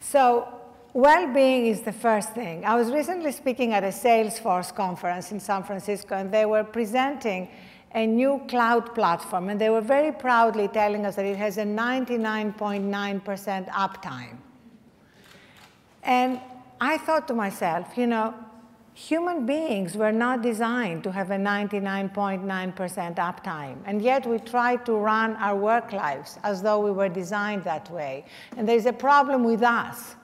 So well-being is the first thing. I was recently speaking at a Salesforce conference in San Francisco, and they were presenting a new cloud platform, and they were very proudly telling us that it has a 99.9% uptime. And I thought to myself, you know, human beings were not designed to have a 99.9% uptime, and yet we try to run our work lives as though we were designed that way. And there's a problem with us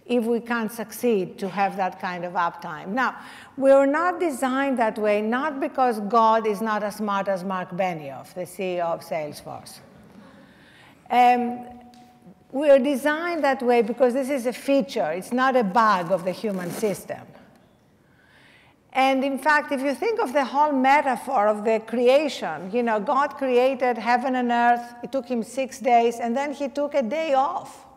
if we can't succeed to have that kind of uptime. Now, we were not designed that way, not because God is not as smart as Mark Benioff, the CEO of Salesforce. We are designed that way because this is a feature. It's not a bug of the human system. And in fact, if you think of the whole metaphor of the creation, you know, God created heaven and earth. It took him 6 days, and then he took a day off.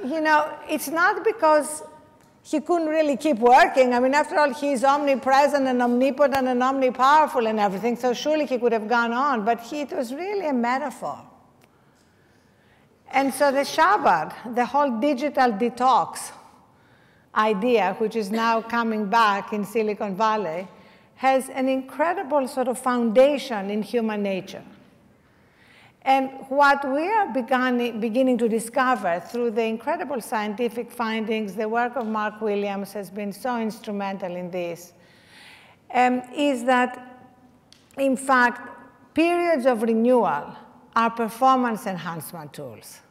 You know, it's not because he couldn't really keep working. I mean, after all, he's omnipresent and omnipotent and omnipowerful and everything, so surely he could have gone on, but it was really a metaphor. And so the Shabbat, the whole digital detox idea, which is now coming back in Silicon Valley, has an incredible sort of foundation in human nature. And what we are beginning to discover through the incredible scientific findings, the work of Mark Williams has been so instrumental in this, is that, in fact, periods of renewal are performance enhancement tools.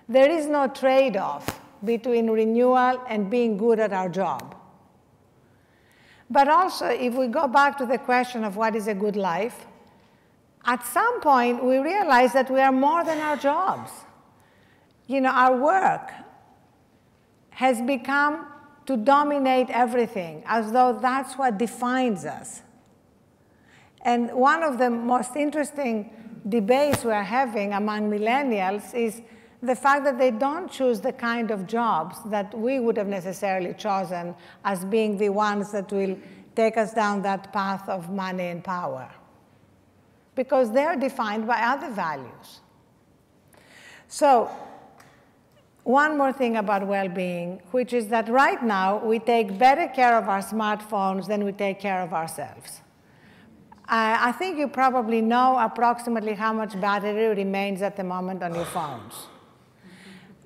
There is no trade-off between renewal and being good at our job. But also, if we go back to the question of what is a good life, at some point, we realize that we are more than our jobs. You know, our work has become to dominate everything, as though that's what defines us. And one of the most interesting debates we're having among millennials is the fact that they don't choose the kind of jobs that we would have necessarily chosen as being the ones that will take us down that path of money and power, because they're defined by other values. So one more thing about well-being, which is that right now we take better care of our smartphones than we take care of ourselves. I think you probably know approximately how much battery remains at the moment on your phones.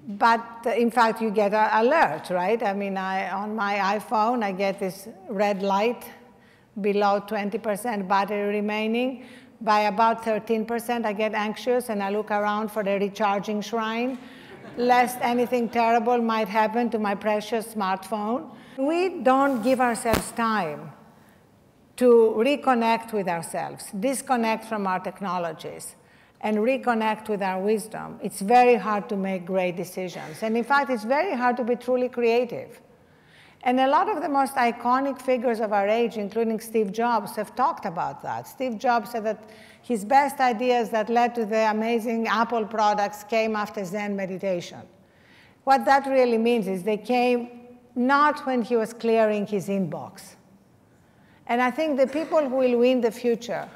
But in fact, you get an alert, right? I mean, on my iPhone, I get this red light below 20% battery remaining. By about 13%, I get anxious, and I look around for the recharging shrine, lest anything terrible might happen to my precious smartphone. We don't give ourselves time to reconnect with ourselves, disconnect from our technologies, and reconnect with our wisdom. It's very hard to make great decisions. And in fact, it's very hard to be truly creative. And a lot of the most iconic figures of our age, including Steve Jobs, have talked about that. Steve Jobs said that his best ideas that led to the amazing Apple products came after Zen meditation. What that really means is they came not when he was clearing his inbox. And I think the people who will win the future,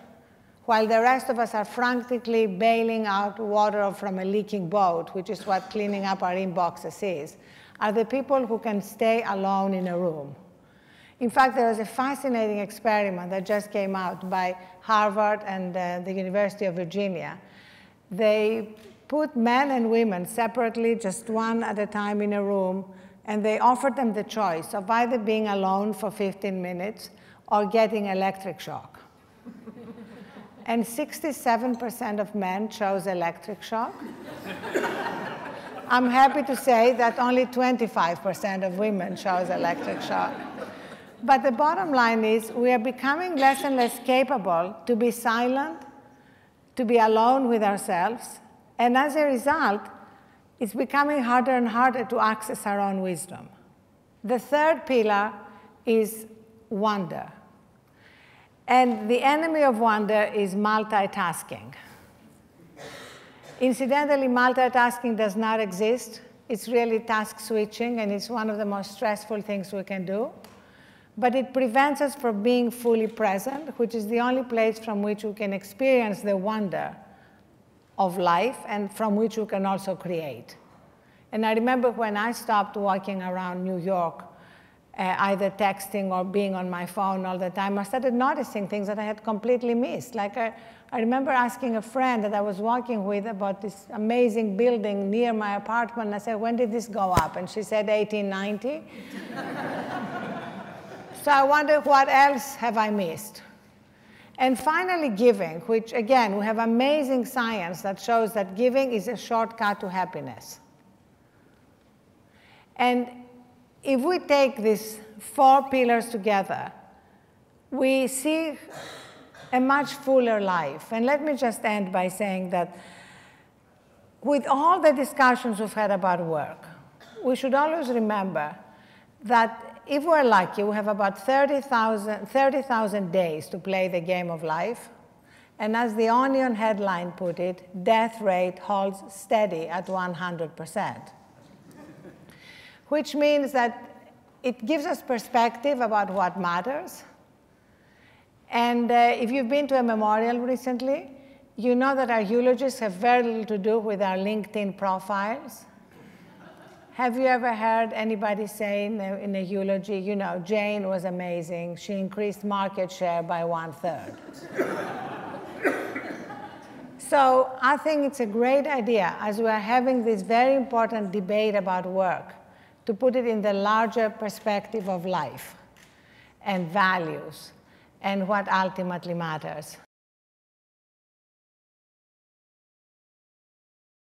while the rest of us are frantically bailing out water from a leaking boat, which is what cleaning up our inboxes is, are the people who can stay alone in a room. In fact, there was a fascinating experiment that just came out by Harvard and the University of Virginia. They put men and women separately, just one at a time in a room, and they offered them the choice of either being alone for 15 minutes or getting electric shock. And 67% of men chose electric shock. I'm happy to say that only 25% of women chose electric shock. But the bottom line is we are becoming less and less capable to be silent, to be alone with ourselves, and as a result, it's becoming harder and harder to access our own wisdom. The third pillar is wonder. And the enemy of wonder is multitasking. Incidentally, multitasking does not exist. It's really task switching, and it's one of the most stressful things we can do. But it prevents us from being fully present, which is the only place from which we can experience the wonder of life and from which you can also create. And I remember when I stopped walking around New York, either texting or being on my phone all the time, I started noticing things that I had completely missed. Like I remember asking a friend that I was walking with about this amazing building near my apartment. I said, when did this go up? And she said, 1890. So I wondered, what else have I missed? And finally, giving, which again, we have amazing science that shows that giving is a shortcut to happiness. And if we take these 4 pillars together, we see a much fuller life. And let me just end by saying that with all the discussions we've had about work, we should always remember that if we're lucky, we have about 30,000 days to play the game of life. And as the Onion headline put it, death rate holds steady at 100%. Which means that it gives us perspective about what matters. And if you've been to a memorial recently, you know that our eulogies have very little to do with our LinkedIn profiles. Have you ever heard anybody say in a eulogy, you know, Jane was amazing, she increased market share by 1/3. So I think it's a great idea, as we are having this very important debate about work, to put it in the larger perspective of life and values and what ultimately matters.